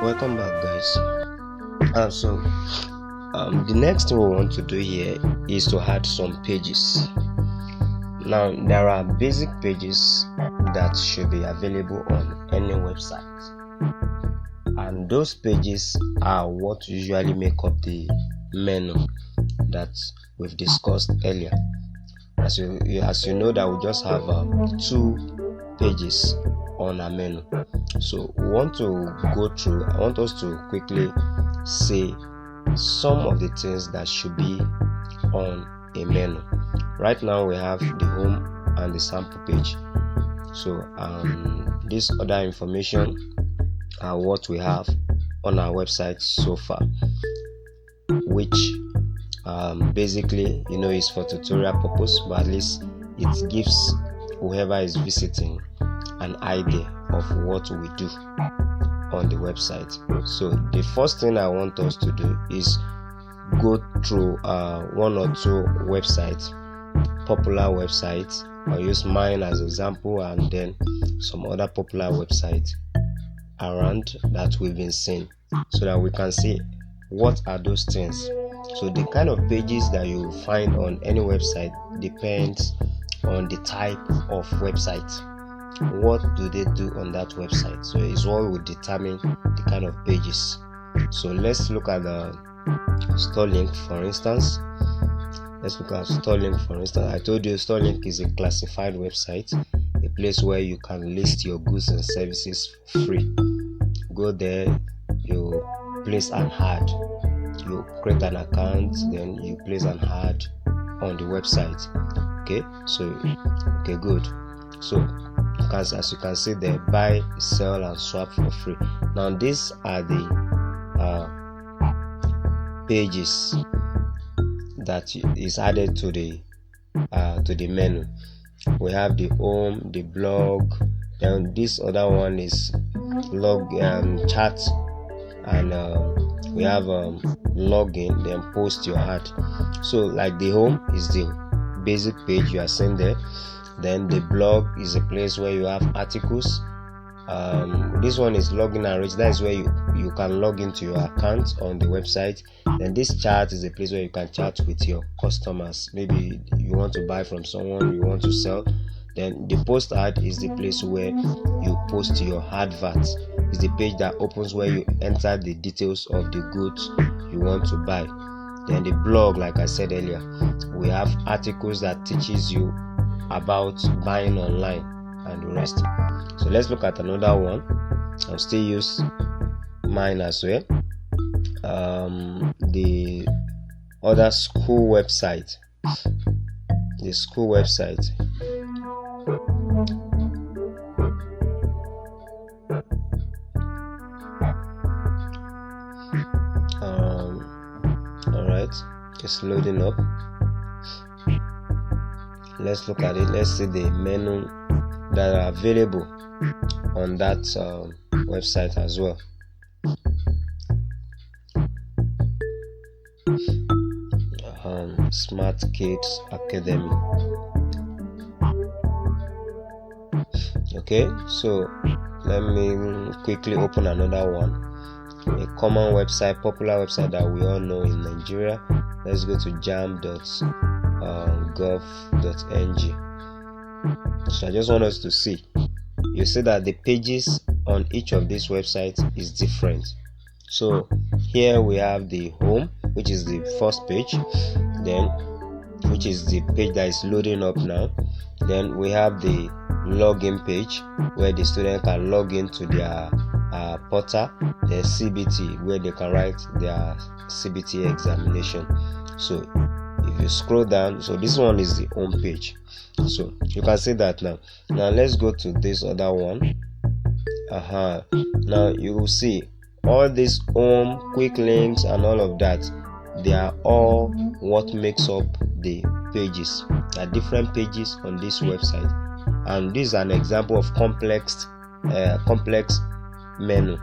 Welcome back, guys. The next thing we want to do here is to add some pages. Now, there are basic pages that should be available on any website, and those pages are what usually make up the menu that we've discussed earlier. As you know that we just have 2 pages on our menu. So we want to go through. I want us to quickly say some of the things that should be on a menu. Right now we have the home and the sample page. So this other information are what we have on our website so far, which basically is for tutorial purpose, but at least it gives whoever is visiting an idea of what we do on the website. So the first thing I want us to do is go through 1 or 2 websites, popular websites. I'll use mine as example, and then some other popular websites around that we've been seeing, so that we can see what are those things. So the kind of pages that you find on any website depends on the type of website. What do they do on that website? So it's what will determine the kind of pages. So let's look at the store link, for instance. I told you store link is a classified website, a place where you can list your goods and services for free. Go there, you place an ad, you create an account, then you place an ad on the website. Okay, good. So as you can see there, buy, sell and swap for free. Now these are the pages that is added to the menu. We have the home, the blog, then this other one is chat, and we have login, then post your ad. So like the home is the basic page you are seeing there. Then the blog is a place where you have articles. This one is login and reach. That is where you can log into your account on the website. Then this chat is a place where you can chat with your customers. Maybe you want to buy from someone, you want to sell. Then the post ad is the place where you post your advert. It's the page that opens where you enter the details of the goods you want to buy. Then the blog, like I said earlier, we have articles that teaches you about buying online and the rest. So let's look at another one. I'll still use mine as well. The other school website. The school website. Alright, it's loading up. Let's look at it. Let's see the menu that are available on that website as well. Smart Kids Academy. Okay, so let me quickly open another one. A common website, popular website that we all know in Nigeria. Let's go to jam.gov.ng. So I just want us to see. You see that the pages on each of these websites is different. So here we have the home, which is the first page, then which is the page that is loading up now. Then we have the login page where the student can log into their portal, the CBT, where they can write their CBT examination. So if you scroll down, so this one is the home page. So you can see that now. Now let's go to this other one. Now you will see all these home, quick links and all of that. They are all what makes up the pages. There are different pages on this website, and this is an example of complex menu.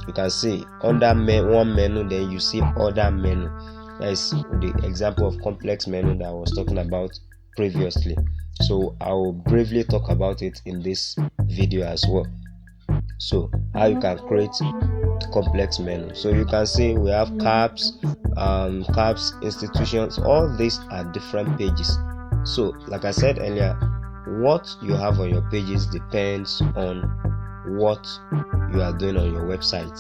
You can see under one menu, then you see other menu. That is the example of complex menu that I was talking about previously. So I will briefly talk about it in this video as well. So how you can create complex menu. So you can see we have caps, institutions. All these are different pages. So like I said earlier, what you have on your pages depends on what you are doing on your website.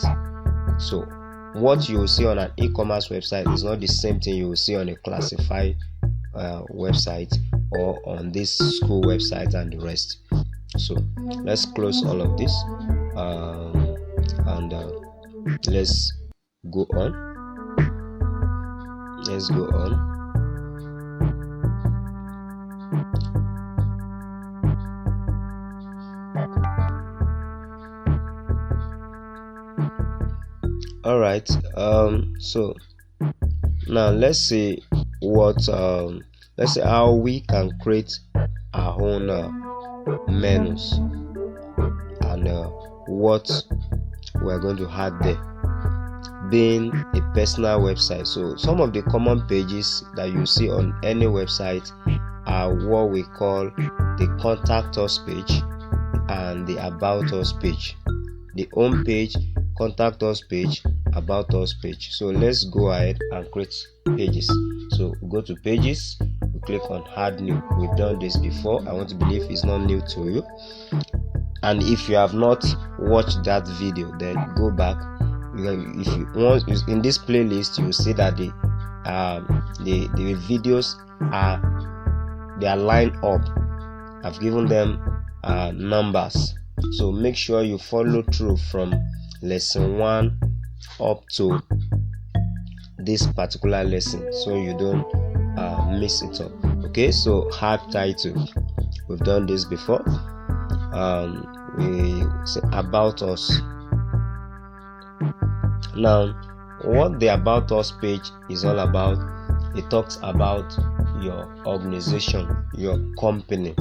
So what you will see on an e-commerce website is not the same thing you will see on a classified website or on this school website and the rest. So let's close all of this and let's go on. All right, so now let's see how we can create our own menus and what we're going to add there, being a personal website. So some of the common pages that you see on any website are what we call the contact us page and the about us page. The home page, contact us page, about us page. So let's go ahead and create pages. So go to pages, we click on add new. We've done this before. I want to believe it's not new to you, and if you have not watched that video, then go back. If you want, in this playlist you will see that the videos are lined up. I've given them numbers, so make sure you follow through from lesson 1 up to this particular lesson so you don't miss it up. Okay, so add title, we've done this before. We say about us. Now what the about us page is all about, it talks about your organization, your company,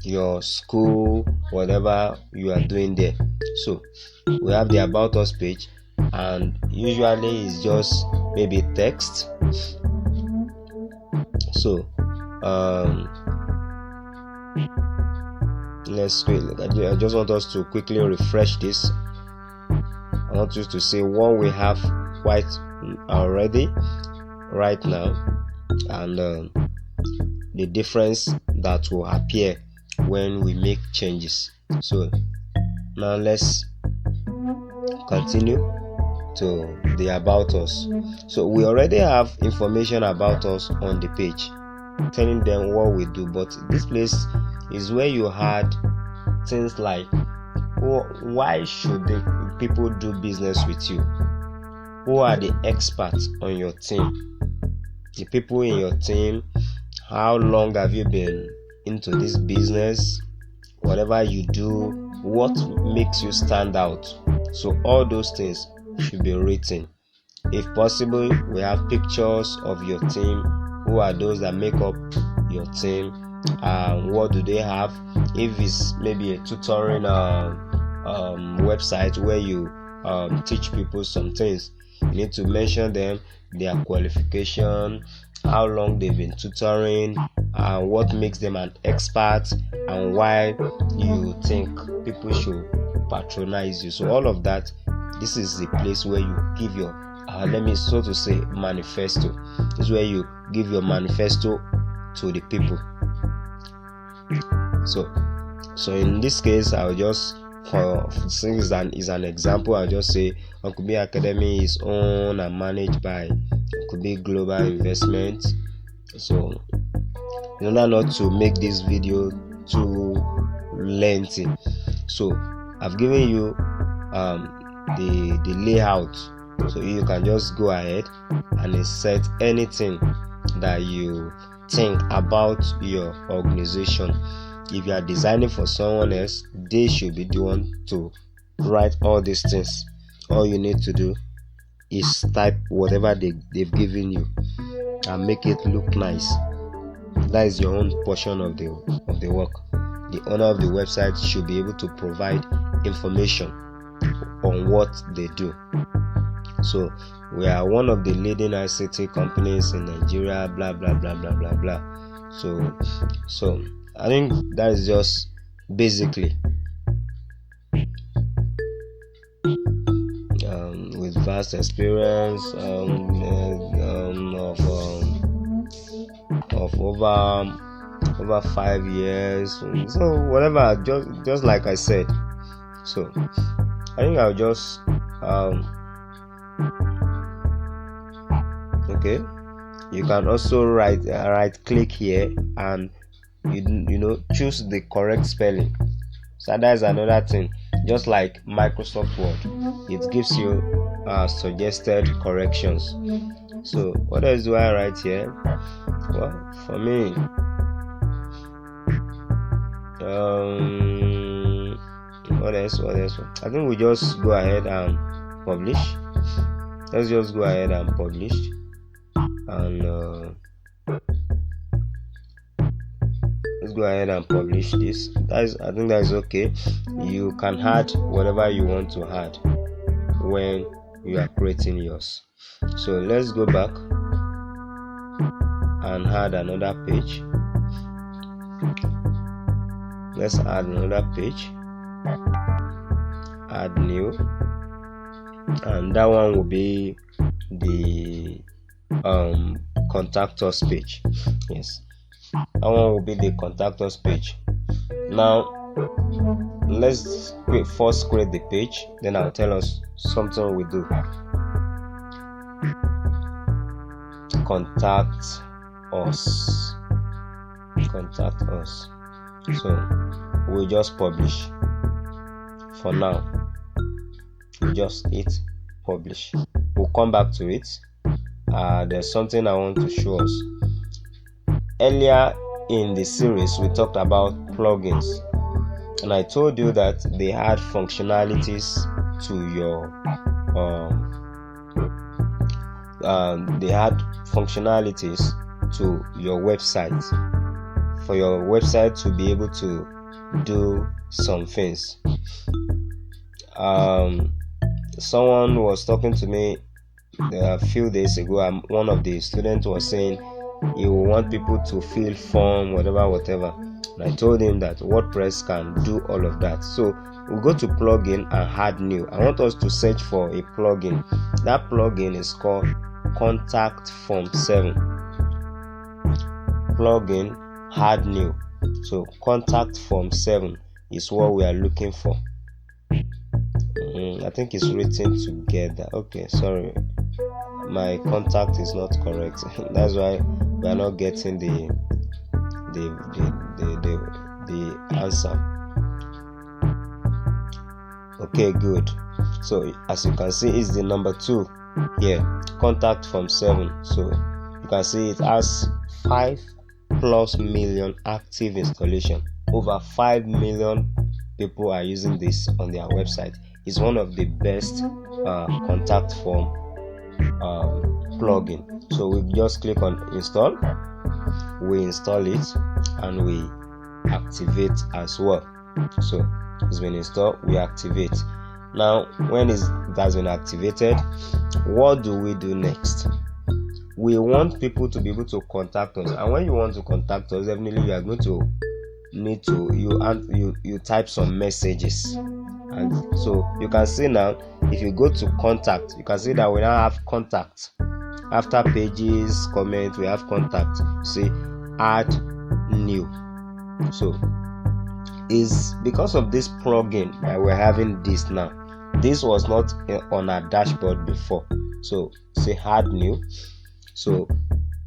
your school, whatever you are doing there. So we have the about us page, and usually it's just maybe text. So let's quick. I just want us to quickly refresh this. I want you to see what we have quite already right now, and the difference that will appear when we make changes. So now let's continue to the about us. So we already have information about us on the page, telling them what we do, but this place is where you had things like, why should people do business with you? Who are the experts on your team? The people in your team, how long have you been into this business? Whatever you do, what makes you stand out? So all those things should be written. If possible, we have pictures of your team. Who are those that make up your team? What do they have? If it's maybe a tutoring website where you teach people some things, you need to mention them, their qualification, how long they've been tutoring, what makes them an expert, and why you think people should patronize you. So all of that, this is the place where you give your let me so to say manifesto. This is where you give your manifesto to the people. So in this case, I'll just, since is an example, I'll just say Okubi Academy is owned and managed by Okubi Global Investment. So in order not to make this video too lengthy, so I've given you the layout, so you can just go ahead and insert anything that you think about your organization. If you are designing for someone else, they should be the one to write all these things. All you need to do is type whatever they've given you and make it look nice. That is your own portion of the work. The owner of the website should be able to provide information on what they do. So we are one of the leading ICT companies in Nigeria, blah blah blah blah blah blah. So I think that is just basically has experience of over 5 years. So whatever, just like I said. So I think I'll just okay. You can also right click here and choose the correct spelling. So that is another thing. Just like Microsoft Word, it gives you suggested corrections. So what else do I write here? Well, for me, what else? I think we just go ahead and publish. Let's just go ahead and publish, and let's go ahead and publish this. I think that is okay. You can add whatever you want to add when you are creating yours. So let's go back and add another page. Let's add another page. Add new, and that one will be the contact us page. Yes, that one will be the contact us page. Now let's first create the page, then I'll tell us something we do. Contact us. So we'll just publish. For now, we just hit publish. We'll come back to it. There's something I want to show us. Earlier in the series, we talked about plugins, and I told you that they had functionalities to your website, for your website to be able to do some things. Someone was talking to me a few days ago, and one of the students was saying he will want people to fill form, whatever. And I told him that WordPress can do all of that. So we'll go to plugin and add new. I want us to search for a plugin. That plugin is called Contact Form 7. Plugin, add new. So Contact Form 7 is what we are looking for. I think it's written together. Okay, sorry, my contact is not correct. That's why we are not getting the answer. Okay, good. So as you can see, it's the number 2 here, Contact Form 7. So you can see it has 5+ million active installation. Over 5 million people are using this on their website. It's one of the best contact form plugin. So we just click on install, we install it, and we activate as well. So it's been installed, we activate. Now when it has been activated, what do we do next? We want people to be able to contact us, and when you want to contact us, definitely you are going to need to you type some messages. And so you can see now, if you go to contact, you can see that we now have contact. After pages, comment, we have contact. See, add new. So it's because of this plugin that we're having this now. This was not on our dashboard before. So say add new. So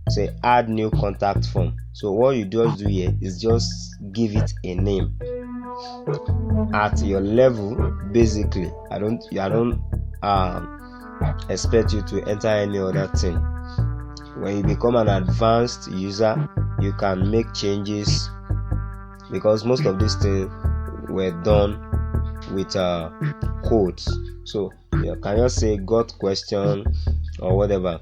say add new contact form. So what you just do here is just give it a name at your level. Basically, I don't expect you to enter any other thing. When you become an advanced user, you can make changes, because most of these things were done with codes. So you can just say got question or whatever.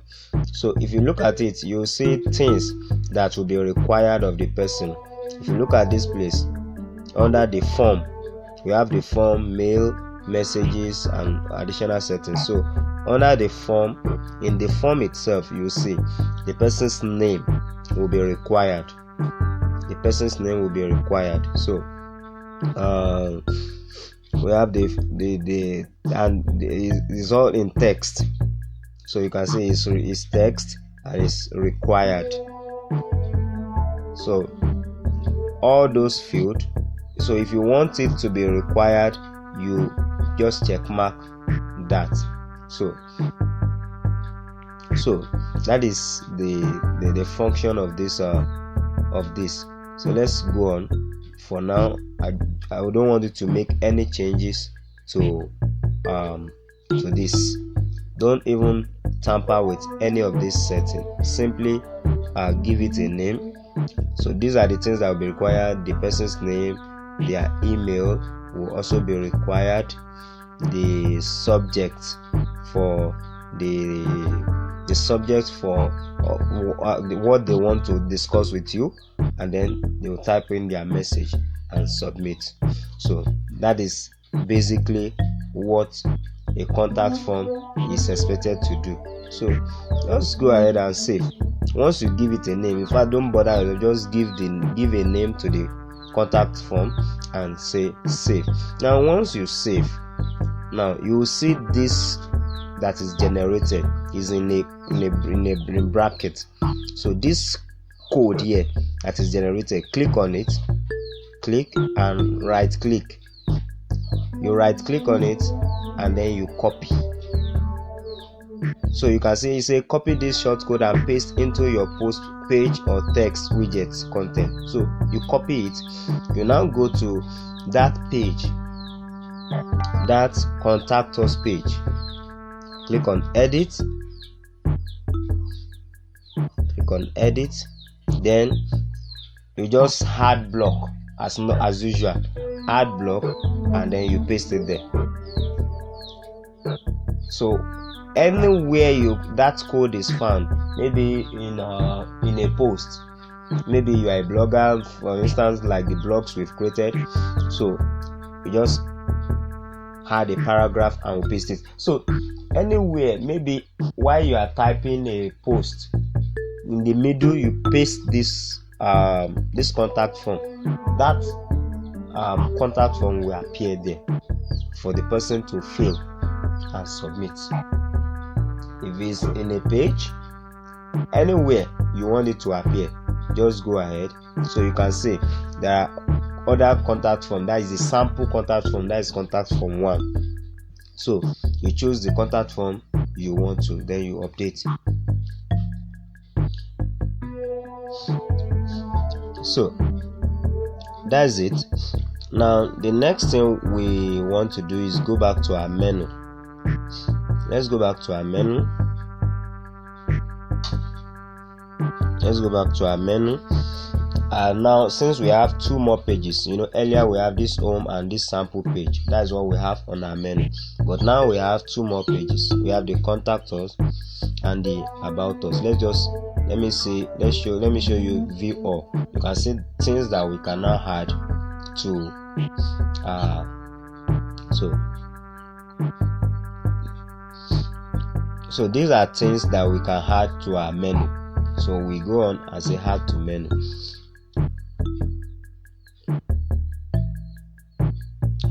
So if you look at it, you'll see things that will be required of the person. If you look at this place under the form, we have the form, mail, messages, and additional settings. So under the form, in the form itself, you see the person's name will be required. So we have it's all in text. So you can see it's text and it's required. So all those fields. So if you want it to be required, you just check mark that. So that is the function of this. So let's go on. For now, I don't want you to make any changes to this. Don't even tamper with any of this setting. Simply give it a name. So these are the things that will be required. The person's name, their email will also be required. The subject for the subject for what they want to discuss with you, and then they will type in their message and submit. So that is basically what a contact form is expected to do. So just go ahead and save. Once you give it a name, in fact, don't bother, just give a name to the contact form and say save. Now once you save, now you will see this that is generated is in a bracket. So this code here that is generated, click on it, click and right click. You right click on it and then you copy. So you can see it say copy this short code and paste into your post page or text widgets content. So you copy it. You now go to that page, that contact us page. Click on edit. Click on edit. Then you just add block as usual. Add block and then you paste it there. So anywhere that code is found, maybe in a post, maybe you are a blogger, for instance, like the blogs we've created. So you just add a paragraph and we paste it. So anywhere, maybe while you are typing a post, in the middle you paste this contact form. That contact form will appear there for the person to fill and submit. If it's in a page, anywhere you want it to appear, just go ahead. So you can see there are other contact form. That is the sample contact form. That is contact form 1. So you choose the contact form you want to, then you update. So that's it. Now the next thing we want to do is go back to our menu. Let's go back to our menu. Now since we have 2 more pages, earlier we have this home and this sample page. That's what we have on our menu. But now we have 2 more pages. We have the contact us and the about us. Let me show you view all. You can see things that we can now add to so these are things that we can add to our menu. So we go on and say add to menu.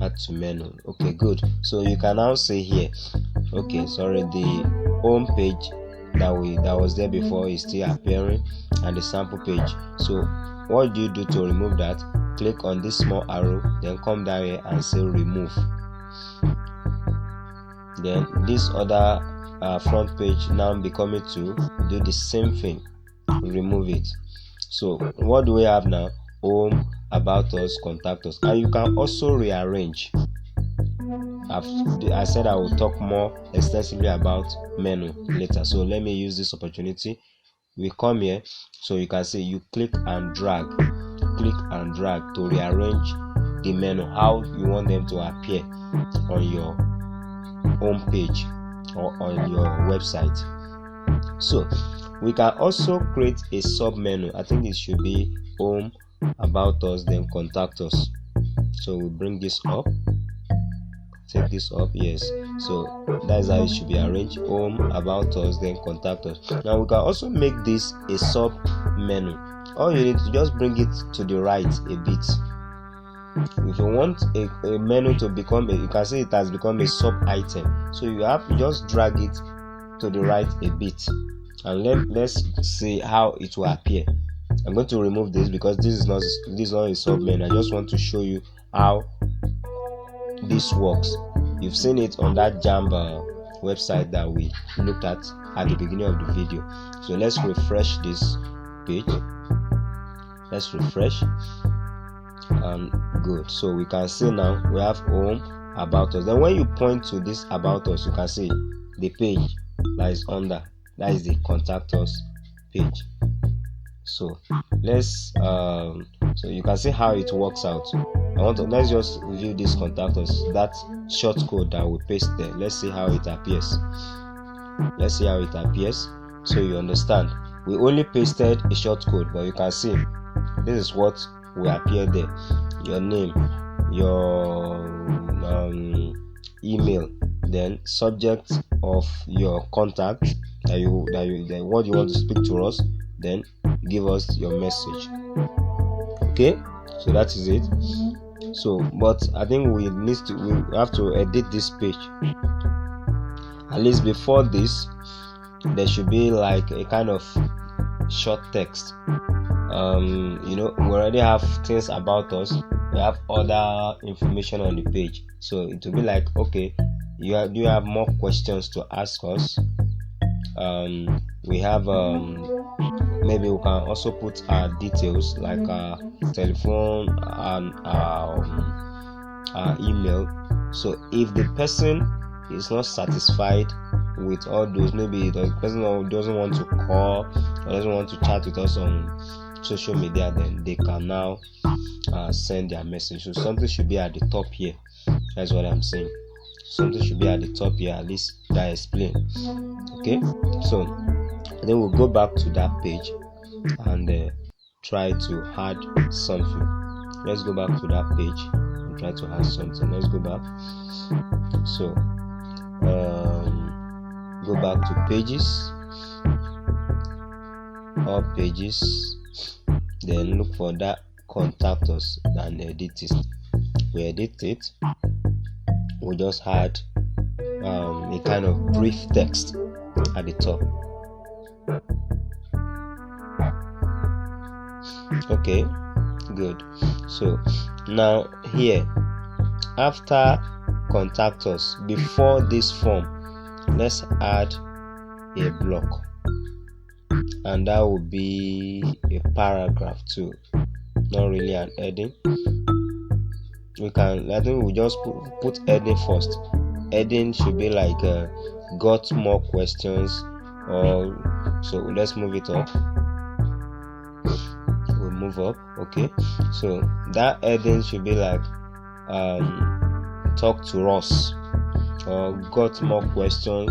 Add to menu. Okay, good. So you can now say here, okay, sorry, the home page that was there before is still appearing, and the sample page. So what do you do to remove that? Click on this small arrow, then come down here and say remove. Then this other front page now becoming to do the same thing, remove it. So what do we have now? Home, about us, contact us, and you can also rearrange. I said I will talk more extensively about menu later, so let me use this opportunity. We come here, so you can see you click and drag to rearrange the menu how you want them to appear on your home page or on your website. So we can also create a sub menu. I think it should be home, about us, then contact us. So we bring this up, take this up, yes. So that's how it should be arranged: home, about us, then contact us. Now we can also make this a sub menu. All you need to just bring it to the right a bit. If you want a menu to become you can see it has become a sub item, so you just drag it to the right a bit, and let's see how it will appear. I'm going to remove this because this is not a sub menu. I just want to show you how this works. You've seen it on that Jamba website that we looked at the beginning of the video. So let's refresh this page. Let's refresh, and good. So we can see now we have home, about us. Then when you point to this about us, you can see the page that is under, that is the contact us page. So let's so you can see how it works out. Let's just view this contact us, that short code that we paste there. Let's see how it appears. So you understand, we only pasted a short code, but you can see this is what will appear there: your name, your email, then subject of your contact that what you want to speak to us, then give us your message. Okay, so that is it. So but I think we have to edit this page. At least before this, there should be like a kind of short text. We already have things about us, we have other information on the page, so it will be like, okay, do you have more questions to ask us? We have maybe we can also put our details like our telephone and our email. So if the person is not satisfied with all those, maybe the person doesn't want to call or doesn't want to chat with us on social media, then they can now send their message. So something should be at the top here. That's what I'm saying. Something should be at the top here, at least that I explain. Okay, so then we'll go back to that page and try to add something. Let's go back to that page and try to add something. Let's go back. So go back to pages, all pages, then look for that contact us and edit it. We edit it. We just add a kind of brief text at the top. Okay, good. So now here, after contact us, before this form, let's add a block, and that will be a paragraph too, not really an heading. I think we just put heading first. Heading should be like got more questions, or so let's move it up. We'll move up. Okay, so that heading should be like talk to us, or got more questions,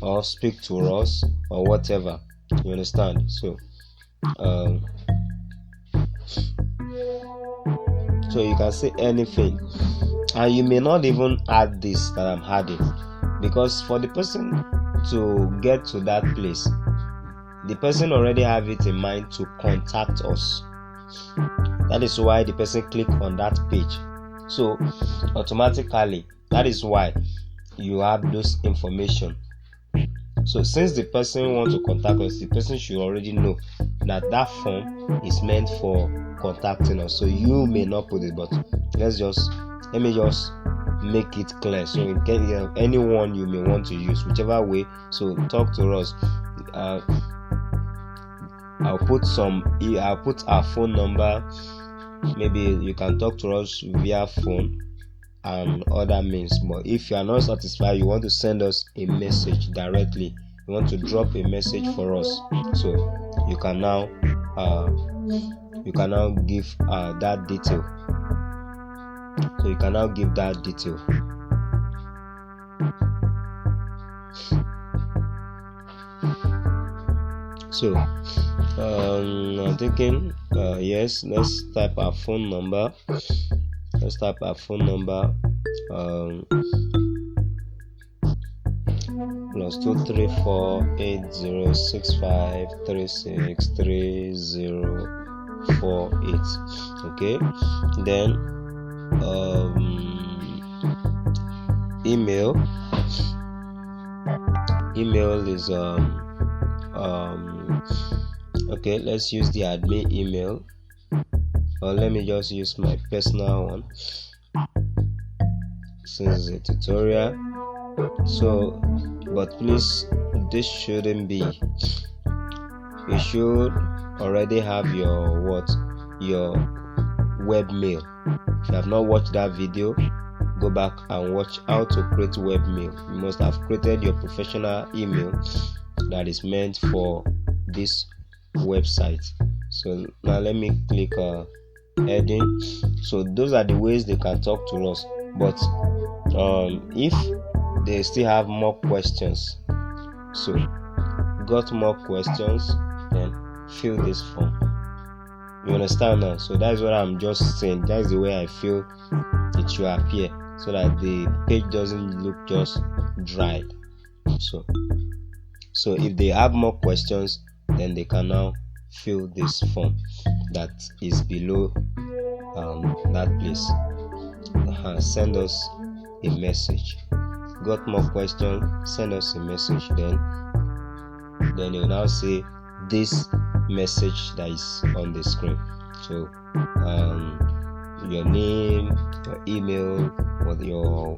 or speak to us, or whatever. You understand? So so you can say anything, and you may not even add this that I'm adding, because for the person to get to that place, the person already have it in mind to contact us. That is why the person click on that page. So automatically, that is why you have those information. So since the person wants to contact us, the person should already know that that form is meant for contacting us. So you may not put it, but let me just make it clear. So in case anyone you may want to use, whichever way. So talk to us. I'll put our phone number. Maybe you can talk to us via phone and other means. But if you are not satisfied, you want to send us a message directly, you want to drop a message for us, so you can now give that detail. So you can now give that detail. So I'm thinking yes, let's type our phone number. +23480653630 for it. Okay, then email is okay, let's use the admin email, or let me just use my personal one since it's a tutorial. So but please, this shouldn't be, you should already have your webmail. If you have not watched that video, go back and watch how to create webmail. You must have created your professional email that is meant for this website. So now let me click heading. So those are the ways they can talk to us, but if they still have more questions, so got more questions, then fill this form. You understand now? So that's what I'm just saying. That's the way I feel it should appear, so that the page doesn't look just dry. So if they have more questions, then they can now fill this form that is below that place. Send us a message. Got more questions? Send us a message. Then you now say this message that is on the screen. So your name, your email,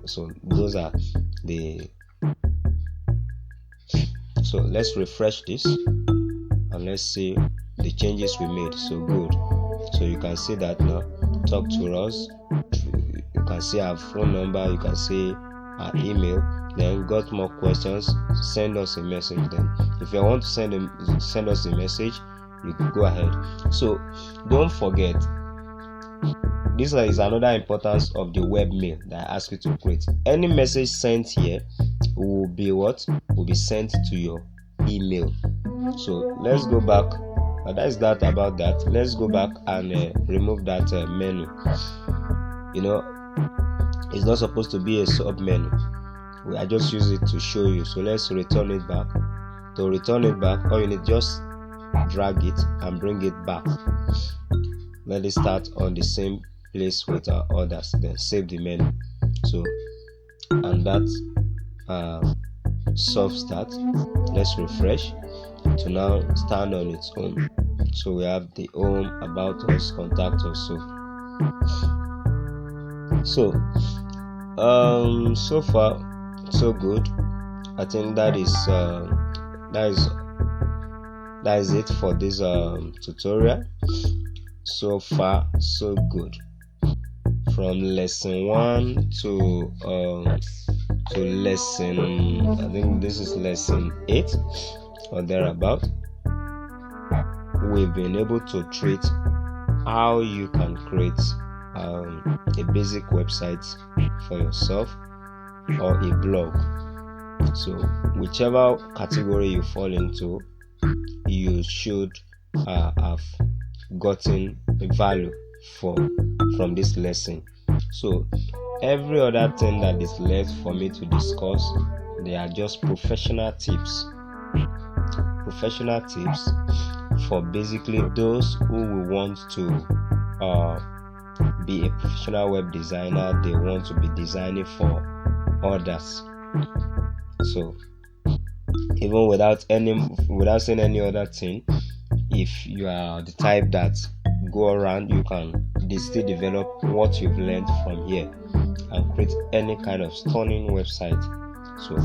so those are the. So let's refresh this and let's see the changes we made. So good. So you can see that now. Talk to us. You can see our phone number. You can see our email. Then got more questions? Send us a message. Then if you want to send us a message, you can go ahead. So don't forget, this is another importance of the webmail that I ask you to create. Any message sent here will be sent to your email. So let's go back. That's that about that. Let's go back and remove that menu. It's not supposed to be a sub menu. I just use it to show you. So let's return it back. To return it back, all you need, just drag it and bring it back. Let it start on the same place with our others. Then save the menu. So, and that solves that. Let's refresh to now stand on its own. So we have the home, about us, contact us. So far so good. I think that is it for this tutorial. So far so good. From lesson 1 to lesson, I think this is lesson 8 or thereabout. We've been able to treat how you can create a basic website for yourself or a blog. So whichever category you fall into, you should have gotten value from this lesson. So every other thing that is left for me to discuss, they are just professional tips for basically those who will want to be a professional web designer. They want to be designing for others. So even without saying any other thing, if you are the type that go around, you can still develop what you've learned from here and create any kind of stunning website. So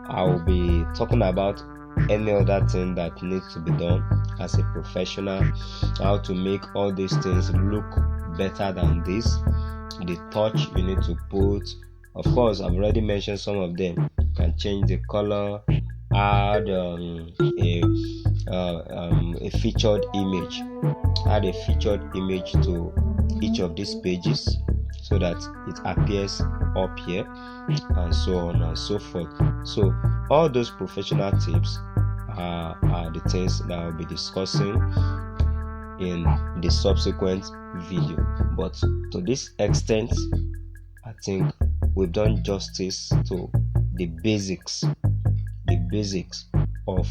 I will be talking about any other thing that needs to be done as a professional, how to make all these things look better than this, the touch you need to put. Of course, I've already mentioned some of them. You can change the color, add a featured image, to each of these pages so that it appears up here, and so on and so forth. So all those professional tips are the things that I'll be discussing in the subsequent video. But to this extent, I think we've done justice to the basics of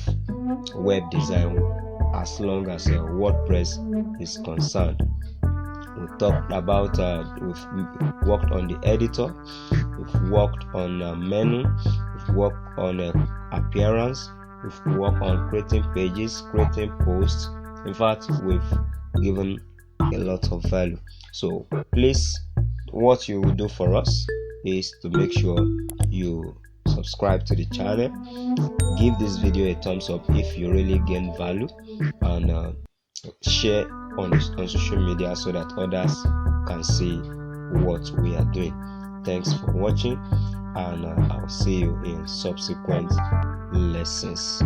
web design as long as WordPress is concerned. We talked about we've worked on the editor, we've worked on menu, we've worked on appearance, we've worked on creating pages, creating posts. In fact, we've given a lot of value. So please, what you will do for us is to make sure you subscribe to the channel, give this video a thumbs up if you really gain value, and share on social media so that others can see what we are doing. Thanks for watching, and I'll see you in subsequent lessons.